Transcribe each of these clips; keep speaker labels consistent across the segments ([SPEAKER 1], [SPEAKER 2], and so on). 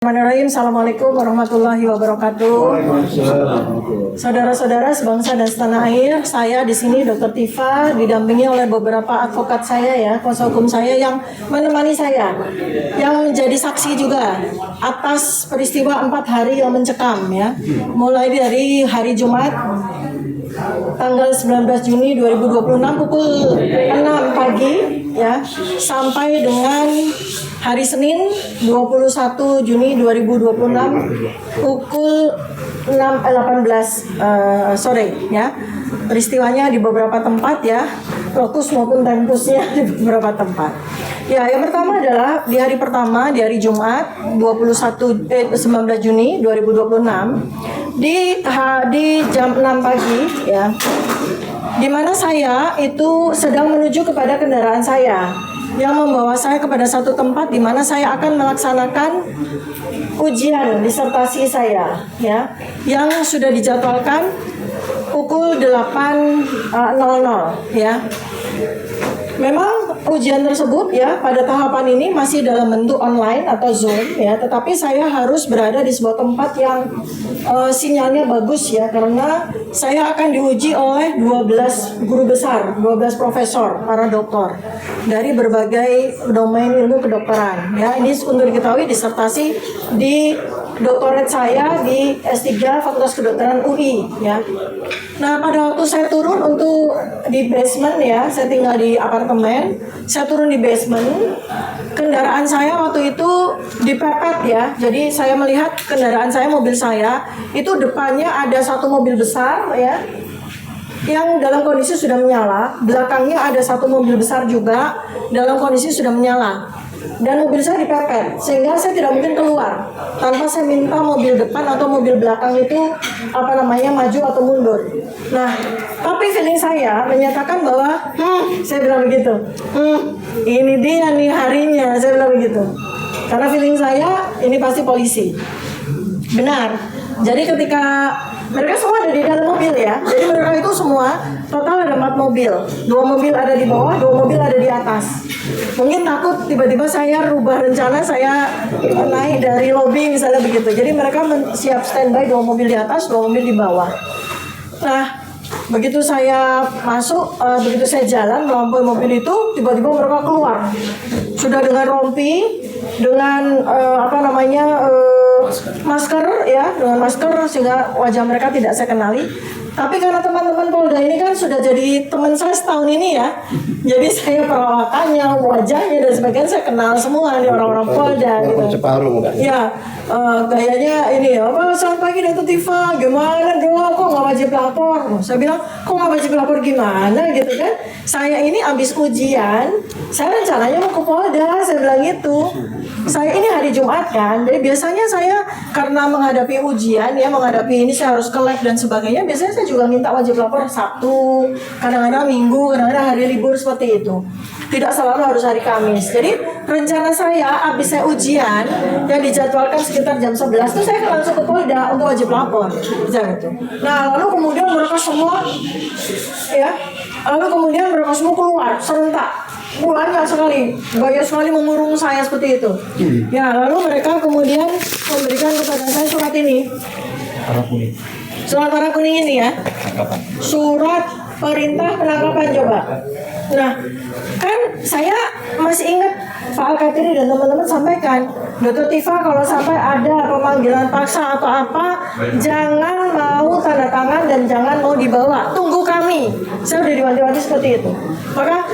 [SPEAKER 1] Bismillahirrahmanirrahim. Assalamualaikum warahmatullahi wabarakatuh. Saudara-saudara sebangsa dan setanah air, saya di sini Dr. Tifa didampingi oleh beberapa advokat saya ya, kuasa hukum saya yang menemani saya, yang menjadi saksi juga atas peristiwa 4 hari yang mencekam ya, mulai dari hari Jumat tanggal 19 Juni 2026 pukul 6 pagi ya, sampai dengan hari Senin 21 Juni 2026 pukul 18 sore ya. Peristiwanya di beberapa tempat ya, lokus maupun tempusnya di beberapa tempat. Ya, yang pertama adalah di hari pertama, di hari Jumat 19 Juni 2026 di jam 6 pagi ya, di mana saya itu sedang menuju kepada kendaraan saya yang membawa saya kepada satu tempat di mana saya akan melaksanakan ujian disertasi saya ya, yang sudah dijadwalkan pukul 8.00 ya. Memang ujian tersebut ya pada tahapan ini masih dalam bentuk online atau Zoom ya, tetapi saya harus berada di sebuah tempat yang sinyalnya bagus ya, karena saya akan diuji oleh 12 guru besar, 12 profesor, para doktor dari berbagai domain ilmu kedokteran ya. Ini untuk diketahui disertasi di doktorat saya di S3 Fakultas Kedokteran UI ya. Nah, pada waktu saya turun untuk di basement ya, saya tinggal di apartemen, saya turun di basement, kendaraan saya waktu itu dipepet ya. Jadi saya melihat kendaraan saya, mobil saya, itu depannya ada satu mobil besar ya, yang dalam kondisi sudah menyala, belakangnya ada satu mobil besar juga dalam kondisi sudah menyala. Dan mobil saya dipepet, sehingga saya tidak mungkin keluar tanpa saya minta mobil depan atau mobil belakang itu maju atau mundur. Nah, tapi feeling saya menyatakan bahwa saya bilang begitu, ini dia nih harinya, saya bilang begitu, karena feeling saya ini pasti polisi. Benar. Jadi ketika mereka semua ada di dalam mobil ya, jadi mereka itu semua total ada 4 mobil, 2 mobil ada di bawah, 2 mobil ada di atas. Mungkin takut tiba-tiba saya rubah rencana, saya naik dari lobi misalnya begitu. Jadi mereka siap standby 2 mobil di atas, 2 mobil di bawah. Nah, begitu saya masuk, begitu saya jalan melampaui mobil itu, tiba-tiba mereka keluar. Sudah dengan rompi, dengan masker ya, dengan masker sehingga wajah mereka tidak saya kenali. Tapi karena teman-teman Polda ini kan sudah jadi teman saya setahun ini ya, jadi saya perawakannya, wajahnya dan sebagainya saya kenal semua nih orang-orang Polda gitu. Ya, gayanya ini ya, selamat pagi Dr. Tifa, gimana dong, kok nggak wajib lapor? Saya bilang, kok nggak wajib lapor gimana gitu kan? Saya ini habis ujian, saya rencananya mau ke Polda, saya bilang gitu. Saya ini hari Jumat kan, jadi biasanya saya karena menghadapi ujian ya, menghadapi ini saya harus ke lab dan sebagainya, biasanya saya juga minta wajib lapor Sabtu, kadang-kadang Minggu, kadang-kadang hari libur seperti itu. Tidak selalu harus hari Kamis. Jadi rencana saya habis saya ujian yang dijadwalkan sekitar jam 11 itu saya langsung ke Polda untuk wajib lapor. Gitu. Nah, lalu kemudian mereka semua keluar serentak. Banyak sekali mengurung saya seperti itu. Ya, lalu mereka kemudian memberikan kepada saya surat ini. Surat warna kuning ini ya. Surat perintah penangkapan coba. Nah, kan saya masih ingat Pak Al-Katiri dan teman-teman sampaikan, Dr. Tifa kalau sampai ada pemanggilan paksa atau apa, jangan mau tanda tangan dan jangan mau dibawa, tunggu kami. Saya udah diwanti-wanti seperti itu. Maka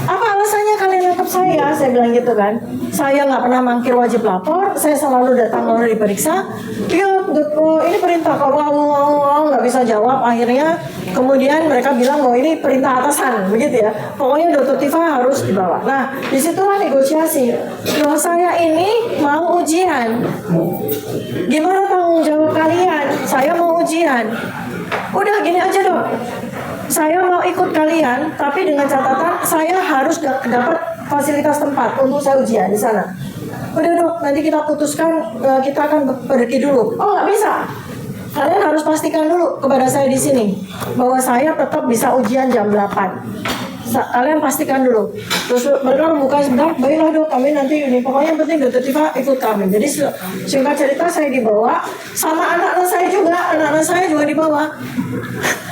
[SPEAKER 1] apa alasannya kalian nangkap saya bilang gitu kan. Saya nggak pernah mangkir wajib lapor, saya selalu datang kalau diperiksa. Iya, ini perintah, kalau nggak bisa jawab. Akhirnya kemudian mereka bilang bahwa ini perintah atasan, begitu ya. Pokoknya Dr. Tifa harus dibawa. Nah, disitulah negosiasi. Kalau saya ini mau ujian, gimana tanggung jawab kalian? Saya mau ujian. Udah gini aja dong. Saya mau ikut kalian, tapi dengan catatan saya harus dapat fasilitas tempat untuk saya ujian di sana. Udah dong, nanti kita putuskan, kita akan pergi dulu. Oh, nggak bisa. Kalian harus pastikan dulu kepada saya di sini bahwa saya tetap bisa ujian jam 8. kalian pastikan dulu. Terus mereka membuka sebentar, baiklah dok, kami nanti ini. Pokoknya yang penting dokter Tifa ikut kami. Jadi singkat cerita saya dibawa, sama anak-anak saya juga dibawa.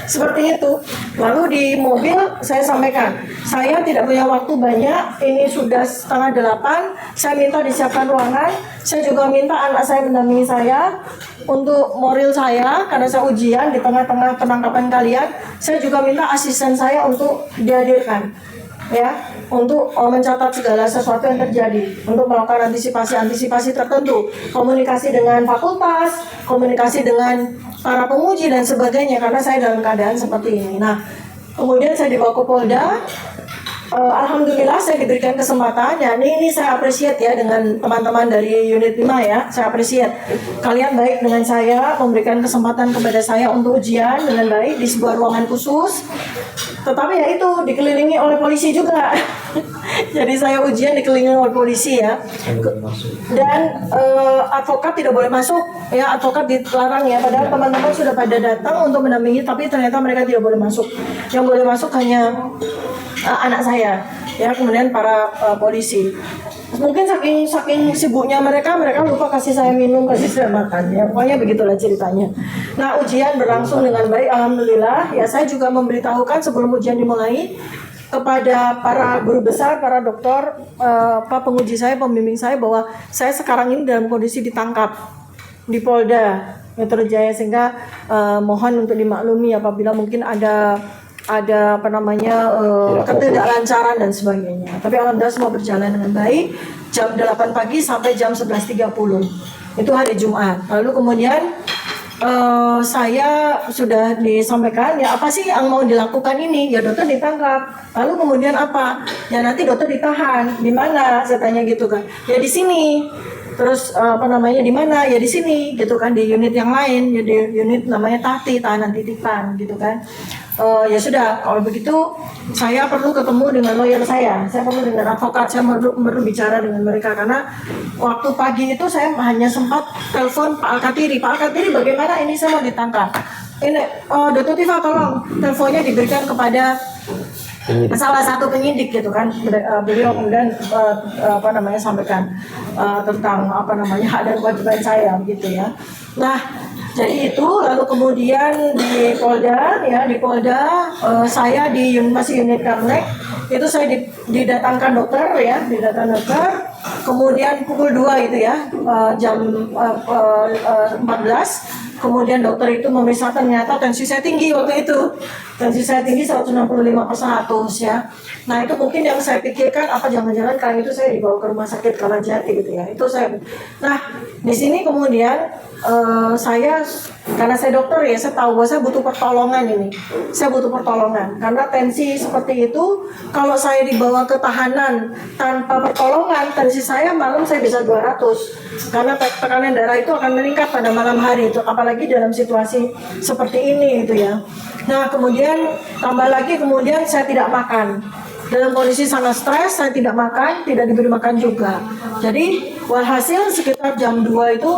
[SPEAKER 1] Seperti itu. Lalu di mobil saya sampaikan, saya tidak punya waktu banyak, ini sudah 7:30, saya minta disiapkan ruangan, saya juga minta anak saya mendampingi saya untuk moral saya, karena saya ujian di tengah-tengah penangkapan kalian, saya juga minta asisten saya untuk dihadirkan, ya, untuk mencatat segala sesuatu yang terjadi, untuk melakukan antisipasi tertentu, komunikasi dengan fakultas, komunikasi dengan para penguji dan sebagainya, karena saya dalam keadaan seperti ini. Nah, kemudian saya dibawa ke Polda. Alhamdulillah saya diberikan kesempatan ya, ini saya appreciate ya dengan teman-teman dari unit 5 ya, saya appreciate kalian baik dengan saya, memberikan kesempatan kepada saya untuk ujian dengan baik di sebuah ruangan khusus, tetapi ya itu dikelilingi oleh polisi juga. Jadi saya ujian dikelilingi oleh polisi ya, dan advokat tidak boleh masuk ya, advokat dilarang ya, padahal teman-teman sudah pada datang untuk mendampingi, tapi ternyata mereka tidak boleh masuk, yang boleh masuk hanya anak saya ya, kemudian para polisi. Mungkin saking sibuknya mereka lupa kasih saya minum, kasih saya makan ya, pokoknya begitulah ceritanya. Nah, ujian berlangsung dengan baik, alhamdulillah ya. Saya juga memberitahukan sebelum ujian dimulai kepada para guru besar, para dokter, pak penguji saya, pembimbing saya, bahwa saya sekarang ini dalam kondisi ditangkap di Polda Metro Jaya, sehingga mohon untuk dimaklumi apabila mungkin ada ketidaklancaran dan sebagainya. Tapi alhamdulillah semua berjalan dengan baik. Jam 8 pagi sampai jam 11.30 itu hari Jumat. Lalu kemudian saya sudah disampaikan ya, apa sih yang mau dilakukan ini? Ya dokter ditangkap. Lalu kemudian apa? Ya nanti dokter ditahan. Di mana? Saya tanya gitu kan. Ya di sini. Terus di mana? Ya di sini gitu kan, di unit yang lain, ya di unit namanya tahanan titipan gitu kan. Ya sudah, kalau begitu saya perlu ketemu dengan lawyer saya perlu dengan advokat, saya perlu bicara dengan mereka, karena waktu pagi itu saya hanya sempat telepon Pak Al-Katiri. Pak Al-Katiri, bagaimana ini, saya mau ditangkap. Ini Dr. Tifa, tolong teleponnya diberikan kepada salah satu penyidik gitu kan. Beliau kemudian sampaikan tentang hak dan kewajiban saya gitu ya. Nah, jadi itu, lalu kemudian di Polda saya masih unit Kamlek, itu saya didatangkan dokter ya, kemudian pukul 2 itu ya, jam 14, kemudian dokter itu memeriksa, ternyata tensi saya tinggi waktu itu. Tensi saya tinggi 165/100 ya. Nah, itu mungkin yang saya pikirkan, apa jangan-jangan kali itu saya dibawa ke rumah sakit Kerajati gitu ya. Itu saya. Nah, di sini kemudian saya, karena saya dokter ya, saya tahu bahwa saya butuh pertolongan ini. Saya butuh pertolongan karena tensi seperti itu, kalau saya dibawa ke tahanan tanpa pertolongan, tensi saya malam saya bisa 200. Karena tekanan darah itu akan meningkat pada malam hari itu, apalagi dalam situasi seperti ini gitu ya. Nah, kemudian tambah lagi, kemudian saya tidak makan. Dalam kondisi sangat stres, saya tidak makan, tidak diberi makan juga. Jadi walhasil sekitar jam 2 itu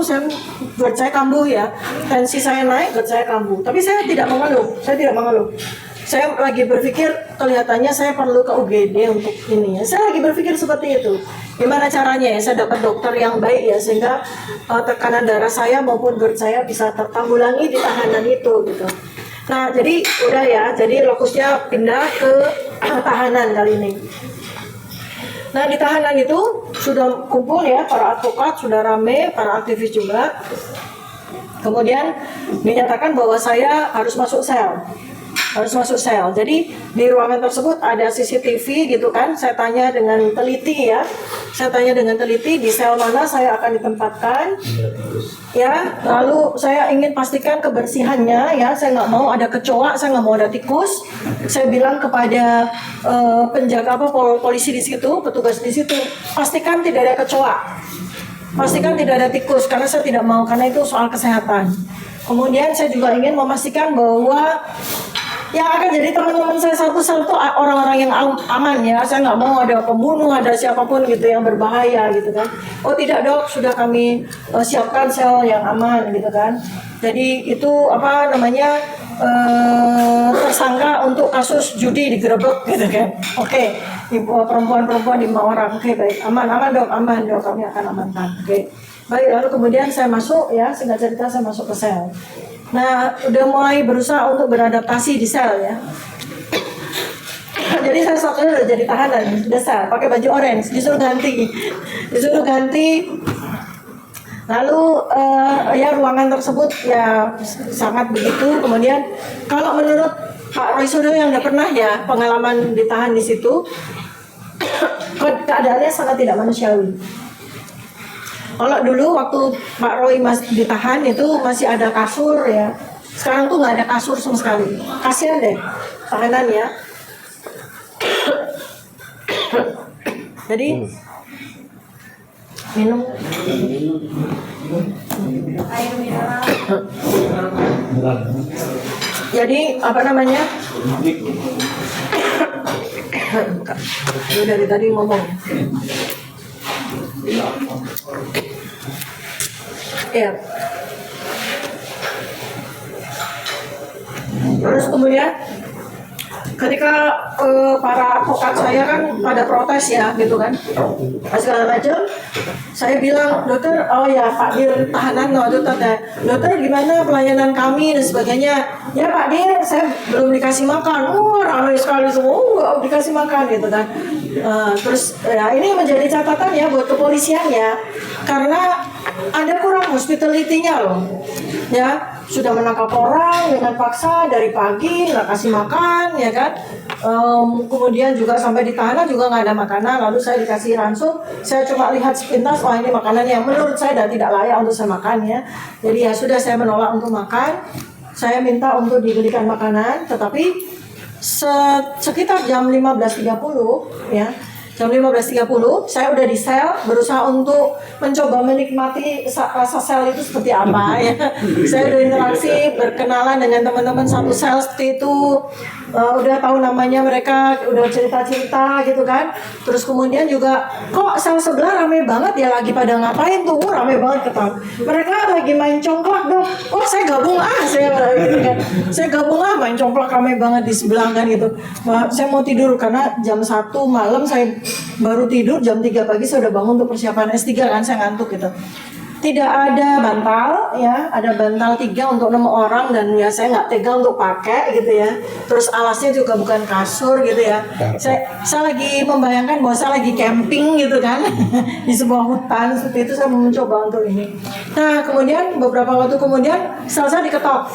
[SPEAKER 1] GERD saya kambuh ya. Tensi saya naik, GERD saya kambuh. Tapi saya tidak mengeluh. Saya lagi berpikir, kelihatannya saya perlu ke UGD untuk ini ya. Saya lagi berpikir seperti itu. Gimana caranya ya saya dapat dokter yang baik ya, sehingga tekanan darah saya maupun GERD saya bisa tertanggulangi di tahanan itu gitu. Nah, jadi udah ya, jadi lokusnya pindah ke tahanan kali ini. Nah, di tahanan itu sudah kumpul ya, para advokat sudah rame, para aktivis juga. Kemudian dinyatakan bahwa saya harus masuk sel. Jadi di ruangan tersebut ada CCTV gitu kan. Saya tanya dengan teliti ya. Di sel mana saya akan ditempatkan. Ya, lalu saya ingin pastikan kebersihannya ya. Saya nggak mau ada kecoa, saya nggak mau ada tikus. Saya bilang kepada penjaga polisi di situ, petugas di situ, pastikan tidak ada kecoa. Pastikan tidak ada tikus, karena saya tidak mau, karena itu soal kesehatan. Kemudian saya juga ingin memastikan bahwa yang akan jadi teman-teman saya satu itu orang-orang yang aman ya. Saya nggak mau ada pembunuh, ada siapapun gitu yang berbahaya gitu kan. Oh tidak dok, sudah kami siapkan sel yang aman gitu kan. Jadi itu tersangka untuk kasus judi digerebek gitu kan. Oke, perempuan-perempuan 5 orang. Oke, baik, aman dok, kami akan amankan. Oke, baik, lalu kemudian saya masuk ya, singkat cerita saya masuk ke sel. Nah, udah mulai berusaha untuk beradaptasi di sel ya. Jadi saya waktu udah jadi tahanan, udah sel, pakai baju orange, disuruh ganti. Lalu ya ruangan tersebut ya sangat begitu. Kemudian kalau menurut Pak Roy Suryo yang udah pernah ya pengalaman ditahan di situ, keadaannya sangat tidak manusiawi. Kalau dulu waktu Pak Roy masih ditahan itu masih ada kasur ya. Sekarang tuh nggak ada kasur sama sekali. Kasihan deh tahanan ya. Jadi minum air mineral. Jadi apa namanya? Gue dari tadi ngomong. Ya. Terus kemudian ketika para advokat saya kan pada protes ya gitu kan, segala macam, saya bilang dokter, oh ya Pak Dir tahanan waktu itu dokter gimana pelayanan kami dan sebagainya. Ya Pak Dir, saya belum dikasih makan. Ramai sekali semua, nggak dikasih makan gitu kan. Terus ya ini menjadi catatan ya buat kepolisian ya, karena ada kurang hospitality-nya loh ya. Sudah menangkap orang dengan paksa dari pagi, nggak kasih makan ya kan. Kemudian juga sampai di tahanan juga nggak ada makanan. Lalu saya dikasih ransum, saya cuma lihat sepintas, wah ini makanan yang menurut saya dan tidak layak untuk saya makan ya. Jadi ya sudah, saya menolak untuk makan. Saya minta untuk diberikan makanan, tetapi sekitar jam 15.30 ya. Jam 15.30 saya udah di sel, berusaha untuk mencoba menikmati rasa sel itu seperti apa ya. Saya udah interaksi, berkenalan dengan teman-teman satu sel seperti itu, udah tahu namanya mereka, udah cerita-cerita gitu kan. Terus kemudian juga kok sel sebelah rame banget ya, lagi pada ngapain tuh, rame banget ketawa. Mereka lagi main congklak dong. Oh saya gabung saya gitu kan. Saya gabung main congklak, rame banget di sebelah kan gitu. Saya mau tidur karena jam 1 malam saya baru tidur, jam 3 pagi saya udah bangun untuk persiapan S3 kan, saya ngantuk gitu. Tidak ada bantal ya, ada bantal 3 untuk 6 orang dan ya saya nggak tega untuk pakai gitu ya. Terus alasnya juga bukan kasur gitu ya. Saya lagi membayangkan bahwa saya lagi camping gitu kan di sebuah hutan seperti itu. Saya mencoba untuk ini. Nah kemudian beberapa waktu kemudian saya diketok.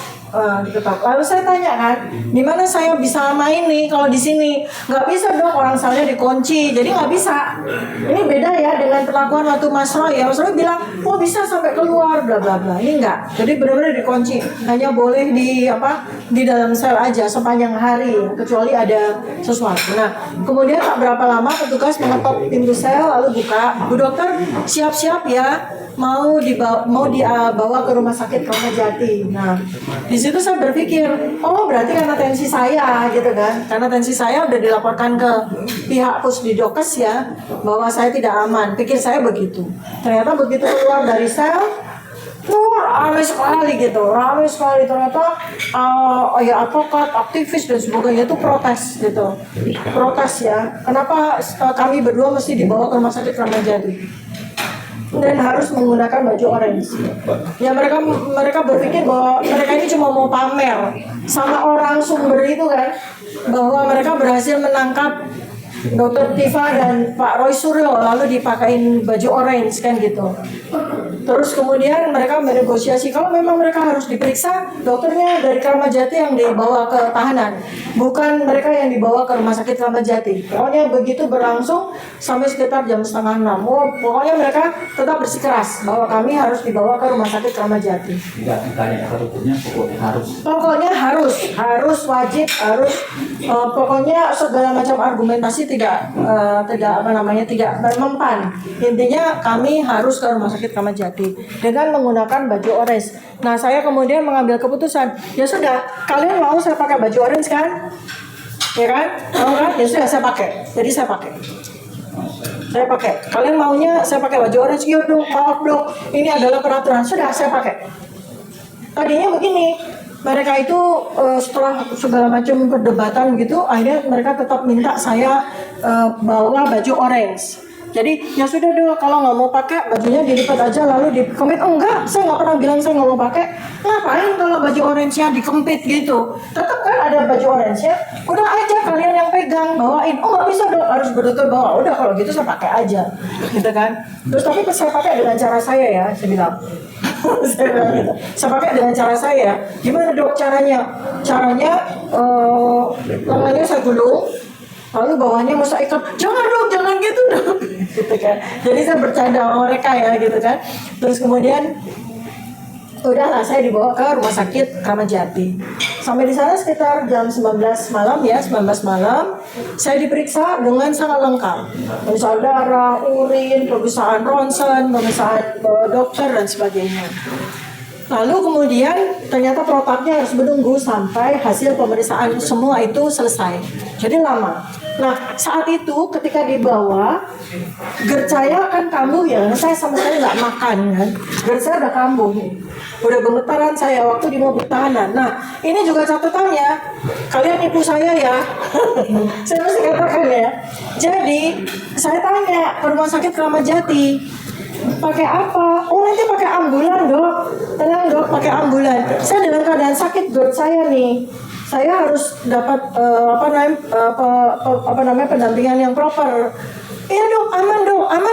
[SPEAKER 1] Lalu saya tanya kan, di mana saya bisa main nih kalau di sini? Nggak bisa dong, orang saya dikunci, jadi nggak bisa. Ini beda ya dengan perlakuan waktu Mas Roy ya. Mas Roy bilang, oh bisa sampai keluar, bla bla bla. Ini enggak, jadi benar-benar dikunci. Hanya boleh di dalam sel aja sepanjang hari, kecuali ada sesuatu. Nah, kemudian tak berapa lama petugas mengetok pintu sel lalu buka. Bu dokter, siap-siap ya. Mau dibawa ke rumah sakit Kramajati. Nah, di situ saya berpikir, oh berarti karena tensi saya gitu kan. Karena tensi saya udah dilaporkan ke pihak Pusdidokes ya, bahwa saya tidak aman. Pikir saya begitu. Ternyata begitu keluar dari sel, ramai sekali gitu, ternyata ya advokat, aktivis dan sebagainya itu protes gitu, protes ya. Kenapa kami berdua mesti dibawa ke rumah sakit Kramajati dan harus menggunakan baju orange? Ya mereka berpikir bahwa mereka ini cuma mau pamer sama orang sumber itu kan, bahwa mereka berhasil menangkap Dr. Tifa dan Pak Roy Suryo lalu dipakein baju orange kan gitu. Terus kemudian mereka bernegosiasi kalau memang mereka harus diperiksa, dokternya dari Kramajati yang dibawa ke tahanan, bukan mereka yang dibawa ke rumah sakit Kramajati. Pokoknya begitu berlangsung sampai sekitar jam 5:30. Pokoknya mereka tetap bersikeras bahwa kami harus dibawa ke rumah sakit Kramajati.
[SPEAKER 2] Tidak ditanya hukumnya,
[SPEAKER 1] pokoknya harus wajib, pokoknya segala macam argumentasi tidak mempan. Intinya kami harus ke rumah sakit Kramajati dengan menggunakan baju orange. Nah, saya kemudian mengambil keputusan, ya sudah, kalian mau saya pakai baju orange kan? Ya kan? Mau kan? Ya sudah, saya pakai. Jadi saya pakai. Kalian maunya saya pakai baju orange? Yuk dong, maaf dong. Ini adalah peraturan. Sudah, saya pakai. Tadinya begini, mereka itu setelah segala macam perdebatan gitu, akhirnya mereka tetap minta saya bawa baju orange. Jadi ya sudah dong, kalau nggak mau pakai bajunya dilipat aja lalu dikempit. Oh enggak, saya nggak pernah bilang saya nggak mau pakai. Ngapain kalau baju orange-nya dikempit gitu? Tetap kan ada baju orange-nya. Udah aja kalian yang pegang, bawain. Oh nggak bisa dong, harus betul-betul bawa. Udah kalau gitu saya pakai aja, gitu kan. Terus tapi saya pakai dengan cara saya ya, saya bilang. Saya bilang gitu. Saya pakai dengan cara saya. Gimana dok caranya? Caranya lengannya saya gulung. Lalu bawahnya mau saya ikat, jangan dong, jangan gitu dong, gitu kan. Jadi saya bercanda sama mereka ya, gitu kan. Terus kemudian, udahlah saya dibawa ke rumah sakit Kramat Jati. Sampai di sana sekitar jam 19 malam ya, 19 malam, saya diperiksa dengan sangat lengkap. Pemeriksaan darah, urin, pemeriksaan ronsen, pemeriksaan dokter dan sebagainya. Lalu kemudian ternyata protapnya harus menunggu sampai hasil pemeriksaan semua itu selesai. Jadi lama. Nah saat itu ketika dibawa, GERD saya kan kambuh ya. Saya sama sekali nggak makan kan. GERD saya udah kambuh nih. Udah gemetaran saya waktu di mobil tahanan. Nah ini juga catatannya. Kalian nipu saya ya. Saya mesti katakan ya. Jadi saya tanya ke rumah sakit Kramat Jati. Pakai apa? Oh nanti pakai ambulan dok. Tenang dok, pakai ambulan. Saya dalam keadaan sakit GERD saya nih. Saya harus dapat pendampingan yang proper. Iya dok, aman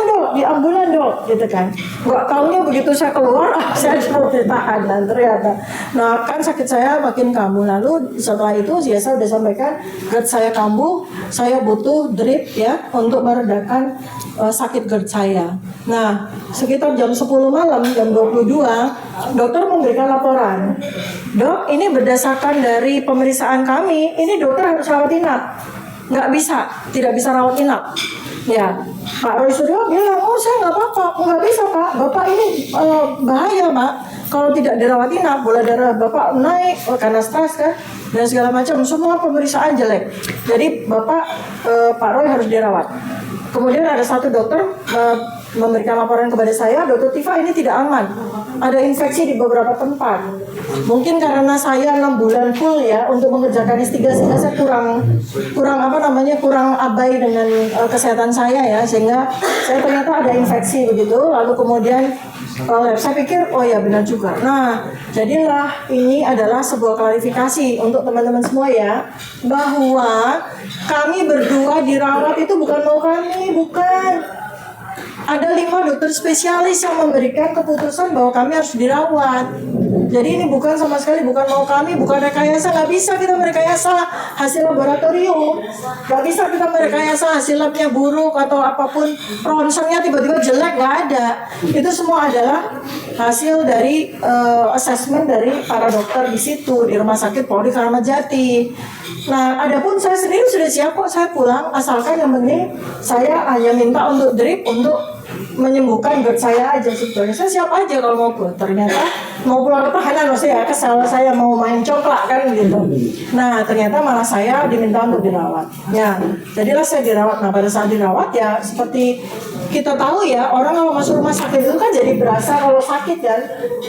[SPEAKER 1] dok, di ambulan dok, gitu kan. Gak taunya begitu saya keluar, saya cuma ditahanan ternyata. Nah kan sakit saya makin kambuh. Lalu setelah itu ya saya udah sampaikan GERD saya kambuh, saya butuh drip ya untuk meredakan sakit GERD saya. Nah sekitar jam 10 malam, jam 22, dokter memberikan laporan. Dok, ini berdasarkan dari pemeriksaan kami, ini dokter harus rawat inap. Tidak bisa rawat inap. Ya, Pak Roy Suryo bilang, oh saya nggak apa-apa, nggak bisa Pak, Bapak ini bahaya Pak, kalau tidak dirawat inap, gula darah Bapak naik karena stres kan, dan segala macam, semua pemeriksaan jelek. Jadi Bapak Pak Roy harus dirawat. Kemudian ada satu dokter memberikan laporan kepada saya, Dokter Tifa ini tidak aman, ada infeksi di beberapa tempat. Mungkin karena saya 6 bulan full ya untuk mengerjakan S3 sehingga saya kurang abai dengan kesehatan saya ya, sehingga saya ternyata ada infeksi begitu. Lalu kemudian saya pikir oh ya benar juga. Nah jadilah ini adalah sebuah klarifikasi untuk teman-teman semua ya, bahwa kami berdua dirawat itu bukan mau kami, bukan. Ada 5 dokter spesialis yang memberikan keputusan bahwa kami harus dirawat. Jadi ini bukan sama sekali bukan mau kami, bukan rekayasa. Nggak bisa kita merekayasa hasil laboratorium, nggak bisa kita merekayasa hasil labnya buruk atau apapun, ronsennya tiba-tiba jelek, nggak ada. Itu semua adalah hasil dari assessment dari para dokter di situ di Rumah Sakit Polri Kramat Jati. Nah, adapun saya sendiri sudah siap kok, saya pulang asalkan yang penting saya hanya minta untuk drip untuk menyembuhkan GERD saya aja sebetulnya. Saya siap aja kalau mau pulang. Ternyata mau pulang ke tahanan maksudnya kesal saya mau main coklat kan gitu. Nah ternyata malah saya diminta untuk dirawat. Ya jadilah saya dirawat. Nah pada saat dirawat ya seperti kita tahu ya, orang kalau masuk rumah sakit itu kan jadi berasa kalau sakit kan.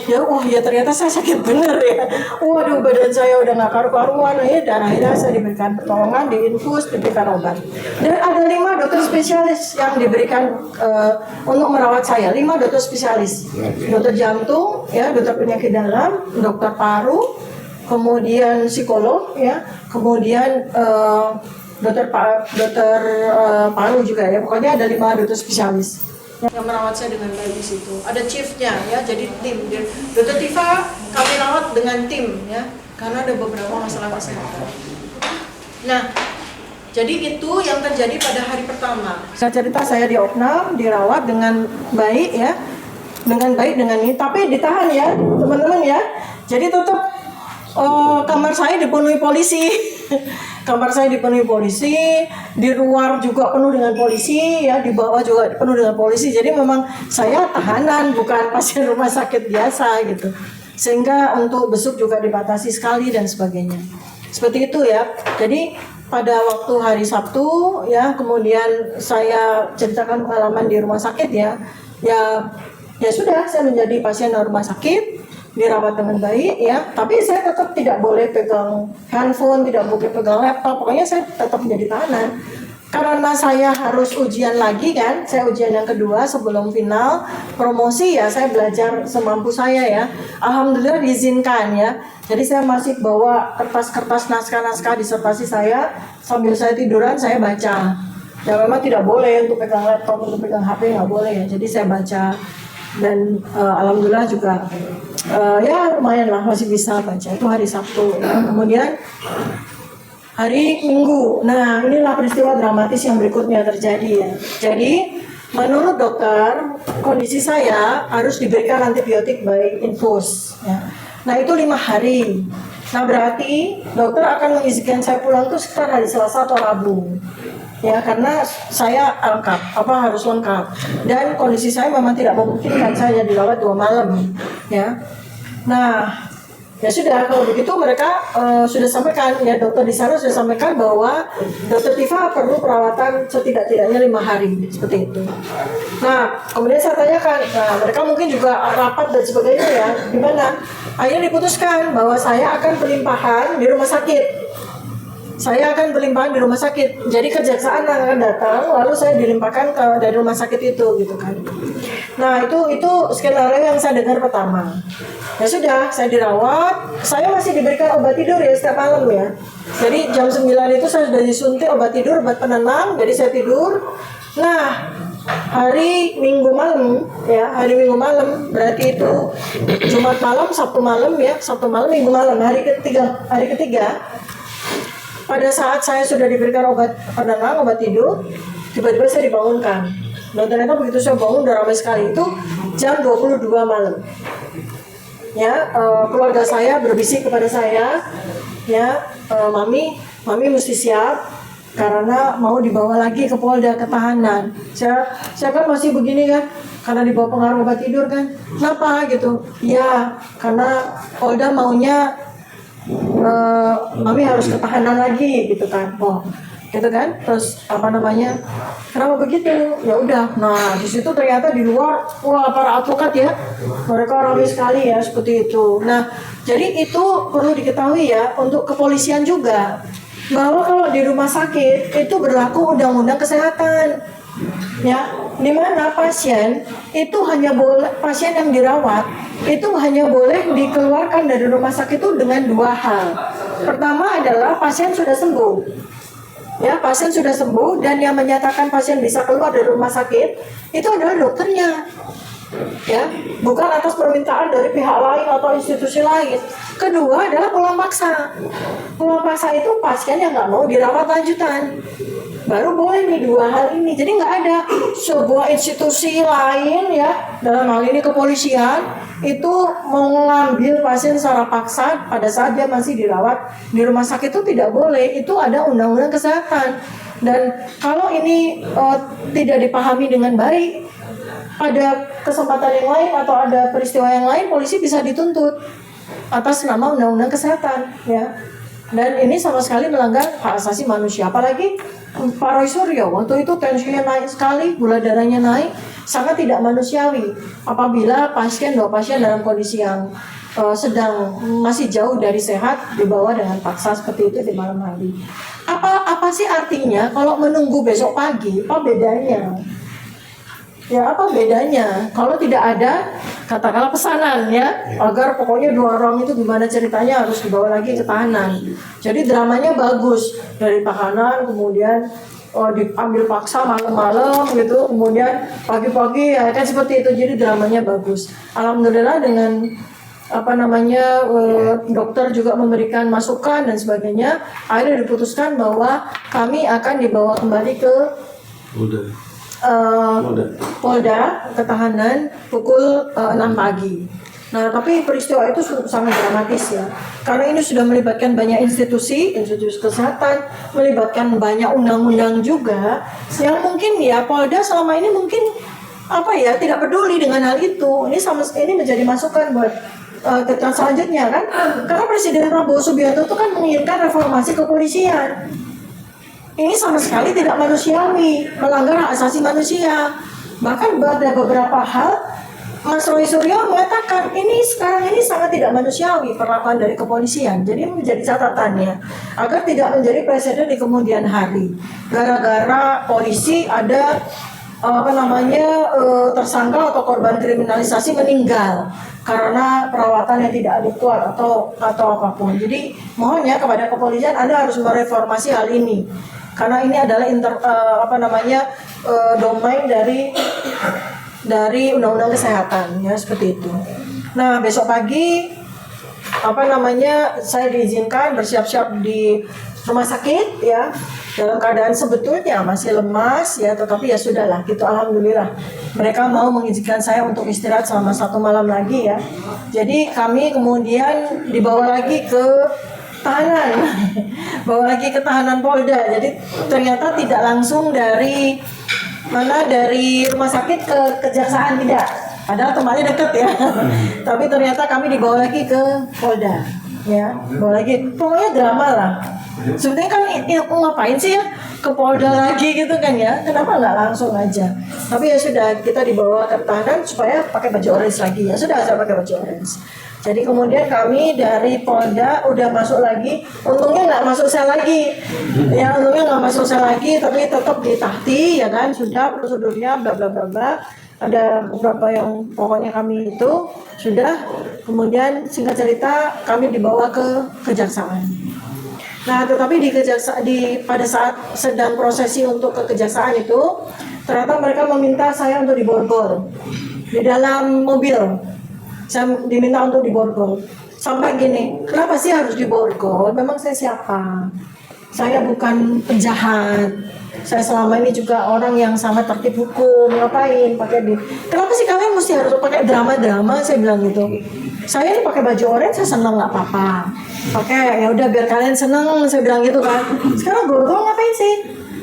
[SPEAKER 1] Ya wah ya ternyata saya sakit bener ya. Waduh badan saya udah gak karu-karuan ya. Dan akhirnya saya diberikan pertolongan, diinfus, diberikan obat. Dan ada 5 dokter spesialis yang diberikan untuk merawat saya. 5 dokter spesialis. Dokter jantung, ya, dokter penyakit dalam, dokter paru, kemudian psikolog, ya, kemudian dokter paru juga ya. Pokoknya ada 5 dokter spesialis yang merawat saya dengan baik di situ. Ada chiefnya ya, jadi tim. Dokter Tifa kami rawat dengan tim ya, karena ada beberapa masalah kesehatan. Nah, jadi itu yang terjadi pada hari pertama. Saya cerita saya di Opnam, dirawat dengan baik ya, dengan baik dengan ini. Tapi ditahan ya, teman-teman ya. Jadi tetap kamar saya dipenuhi polisi. Kamar saya dipenuhi polisi, di luar juga penuh dengan polisi, ya di bawah juga penuh dengan polisi. Jadi memang saya tahanan, bukan pasien rumah sakit biasa gitu. Sehingga untuk besuk juga dibatasi sekali dan sebagainya. Seperti itu ya. Jadi pada waktu hari Sabtu ya, kemudian saya ceritakan pengalaman di rumah sakit ya. Ya sudah, saya menjadi pasien rumah sakit. dirawat dengan baik ya. Tapi saya tetap tidak boleh pegang handphone, tidak boleh pegang laptop. Pokoknya saya tetap menjadi tahanan. Karena saya harus ujian lagi kan, saya ujian yang kedua sebelum final promosi ya, saya belajar semampu saya ya. Alhamdulillah diizinkan ya. Jadi saya masih bawa kertas-kertas naskah-naskah disertasi saya, sambil saya tiduran saya baca. Ya memang tidak boleh untuk pegang laptop, untuk pegang HP nggak boleh ya. Jadi saya baca dan alhamdulillah juga ya lumayan lah masih bisa baca. Itu hari Sabtu. Ya. Kemudian hari Minggu. Nah, inilah peristiwa dramatis yang berikutnya terjadi ya. Jadi, menurut dokter, kondisi saya harus diberikan antibiotik by infus. Ya. Nah, itu 5 hari. Nah, berarti dokter akan mengizinkan saya pulang itu sekitar hari Selasa atau Rabu. Ya, karena saya harus lengkap. Dan kondisi saya memang tidak memungkinkan saya dirawat 2 malam. Ya. Nah, ya sudah, kalau begitu mereka sudah sampaikan, ya dokter di sana sudah sampaikan bahwa dokter Tifa perlu perawatan setidak-tidaknya 5 hari, seperti itu. Nah, kemudian saya tanyakan, nah mereka mungkin juga rapat dan sebagainya ya, gimana? Akhirnya diputuskan bahwa saya akan pelimpahan di rumah sakit. Saya akan berlimpahan di rumah sakit. Jadi kejaksaan akan datang, lalu saya dilimpahkan dari rumah sakit itu, gitu kan. Nah itu skenario yang saya dengar pertama. Ya sudah, saya dirawat. Saya masih diberikan obat tidur ya setiap malam ya. Jadi jam 9 itu saya sudah disuntik obat tidur, obat penenang. Jadi saya tidur. Nah hari Minggu malam ya, hari Minggu malam berarti itu Jumat malam, Sabtu malam ya, Sabtu malam, Minggu malam, hari ketiga. Pada saat saya sudah diberikan obat penenang, obat tidur, tiba-tiba saya dibangunkan. Dan ternyata begitu saya bangun udah ramai sekali. Itu jam 22 malam. Ya, keluarga saya berbisik kepada saya, ya, mami mesti siap karena mau dibawa lagi ke Polda ke tahanan. Saya kan masih begini kan, karena dibawa pengaruh obat tidur kan. Kenapa gitu? Ya, karena Polda maunya mami harus ketahanan lagi gitu kan. Oh, gitu kan. Terus kenapa begitu? Ya udah. Nah, di situ ternyata di luar para advokat ya, mereka ramai sekali ya seperti itu. Nah, jadi itu perlu diketahui ya untuk kepolisian juga, bahwa kalau di rumah sakit itu berlaku undang-undang kesehatan. Ya, di mana pasien itu hanya boleh, pasien yang dirawat itu hanya boleh dikeluarkan dari rumah sakit itu dengan 2 hal. Pertama adalah pasien sudah sembuh. Ya, pasien sudah sembuh dan yang menyatakan pasien bisa keluar dari rumah sakit itu adalah dokternya. Ya, bukan atas permintaan dari pihak lain atau institusi lain. Kedua adalah pulang paksa. Pulang paksa itu pasien yang nggak mau dirawat lanjutan. Baru boleh nih 2 hal ini. Jadi nggak ada sebuah institusi lain ya, dalam hal ini kepolisian, itu mengambil pasien secara paksa pada saat dia masih dirawat di rumah sakit. Itu tidak boleh. Itu ada undang-undang kesehatan. Dan kalau ini tidak dipahami dengan baik, pada kesempatan yang lain atau ada peristiwa yang lain, polisi bisa dituntut atas nama undang-undang kesehatan ya. Dan ini sama sekali melanggar hak asasi manusia. Apalagi Pak Roy Suryo waktu itu tensinya naik sekali, gula darahnya naik, sangat tidak manusiawi apabila dua pasien dalam kondisi yang sedang masih jauh dari sehat dibawa dengan paksa seperti itu di malam hari. Apa sih artinya kalau menunggu besok pagi? Apa bedanya? Ya, apa bedanya? Kalau tidak ada katakanlah pesanan ya, agar pokoknya 2 orang itu gimana ceritanya harus dibawa lagi ke tahanan. Jadi dramanya bagus, dari tahanan kemudian diambil paksa malam-malam gitu, kemudian pagi-pagi ya kan seperti itu. Jadi dramanya bagus. Alhamdulillah dengan dokter juga memberikan masukan dan sebagainya. Akhirnya diputuskan bahwa kami akan dibawa kembali ke Polda ketahanan pukul 6 pagi. Nah, tapi peristiwa itu sangat dramatis ya, karena ini sudah melibatkan banyak institusi kesehatan, melibatkan banyak undang-undang juga, yang mungkin ya Polda selama ini mungkin tidak peduli dengan hal itu. Ini menjadi masukan buat kegiatan selanjutnya kan, karena Presiden Prabowo Subianto itu kan menginginkan reformasi kepolisian. Ini sama sekali tidak manusiawi, melanggar hak asasi manusia. Bahkan ada beberapa hal Mas Roy Suryo mengatakan ini sekarang ini sangat tidak manusiawi perlakuan dari kepolisian. Jadi menjadi catatannya agar tidak menjadi presiden di kemudian hari. Gara-gara polisi ada tersangka atau korban kriminalisasi meninggal karena perawatan yang tidak adekuat atau apapun. Jadi mohon ya kepada kepolisian, Anda harus mereformasi hal ini karena ini adalah domain dari undang-undang kesehatan ya, seperti itu. Nah, besok pagi saya diizinkan bersiap-siap di rumah sakit ya, dalam keadaan sebetulnya masih lemas ya, tetapi ya sudahlah gitu, alhamdulillah mereka mau mengizinkan saya untuk istirahat selama 1 malam lagi ya. Jadi kami kemudian dibawa lagi ke tahanan bawa lagi ke tahanan Polda. Jadi ternyata tidak langsung dari rumah sakit ke kejaksaan, tidak, padahal tempatnya dekat ya. Tapi ternyata kami dibawa lagi ke Polda ya, bawa lagi, pokoknya drama lah. Sebenarnya kan ngapain sih ya ke Polda lagi gitu kan ya, kenapa nggak langsung aja. Tapi ya sudah, kita dibawa ke tahanan supaya pakai baju orange lagi ya, sudah saya pakai baju orange. Jadi kemudian kami dari Polda udah masuk lagi, untungnya nggak masuk sel lagi ya, tapi tetap ditahti ya kan, sudah prosedurnya bla bla bla bla, ada beberapa yang pokoknya kami itu sudah. Kemudian singkat cerita kami dibawa ke kejaksaan. Nah, tetapi pada saat sedang prosesi untuk ke kejaksaan itu, ternyata mereka meminta saya untuk diborgol di dalam mobil. Saya diminta untuk diborgol. Sampai gini, kenapa sih harus diborgol? Memang saya siapa? Saya bukan penjahat. Saya selama ini juga orang yang sangat tertib hukum. Ngapain pakai kenapa sih kalian mesti harus pakai drama-drama? Saya bilang gitu. Saya ini pakai baju orange, saya senang, nggak apa-apa. Oke, ya udah biar kalian senang, saya bilang gitu kan. Sekarang borgol ngapain sih?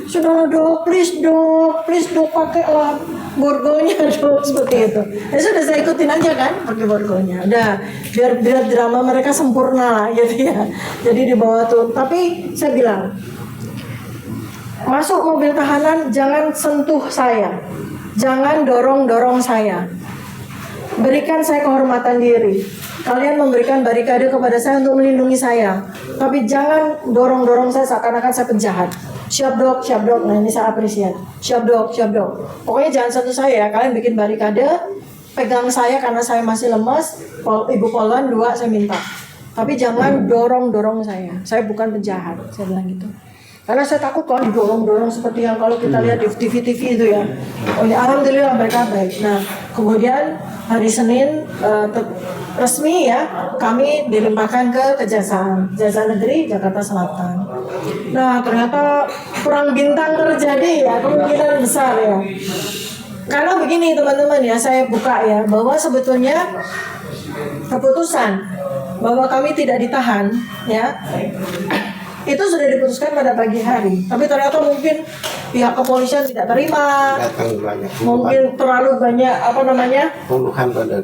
[SPEAKER 1] Sudah dok, please dok, pakailah borgolnya dok, seperti itu. Ya sudah, saya ikutin aja kan, pakai borgolnya. Udah, biar drama mereka sempurna lah gitu ya. Jadi dibawa tuh. Tapi saya bilang, masuk mobil tahanan jangan sentuh saya, jangan dorong saya. Berikan saya kehormatan diri. Kalian memberikan barikade kepada saya untuk melindungi saya, tapi jangan dorong saya seakan-akan saya penjahat. Siap dok. Nah ini saya apresiasi. Siap dok. Pokoknya jangan sentuh saya. Kalian bikin barikade, pegang saya karena saya masih lemas. Ibu Polwan 2 saya minta. Tapi jangan dorong saya. Saya bukan penjahat. Saya bilang gitu. Karena saya takut kalau didorong seperti yang kalau kita lihat di TV itu ya. Oh ya, alhamdulillah mereka baik. Nah kemudian hari Senin resmi ya, kami dilimpahkan ke Kejaksaan Negeri Jakarta Selatan. Nah ternyata perang bintang terjadi ya, kemungkinan besar ya. Karena begini teman-teman ya, saya buka ya, bahwa sebetulnya keputusan bahwa kami tidak ditahan ya, itu sudah diputuskan pada pagi hari. Tapi ternyata mungkin pihak kepolisian tidak terima. Mungkin terlalu banyak
[SPEAKER 2] puluhan pada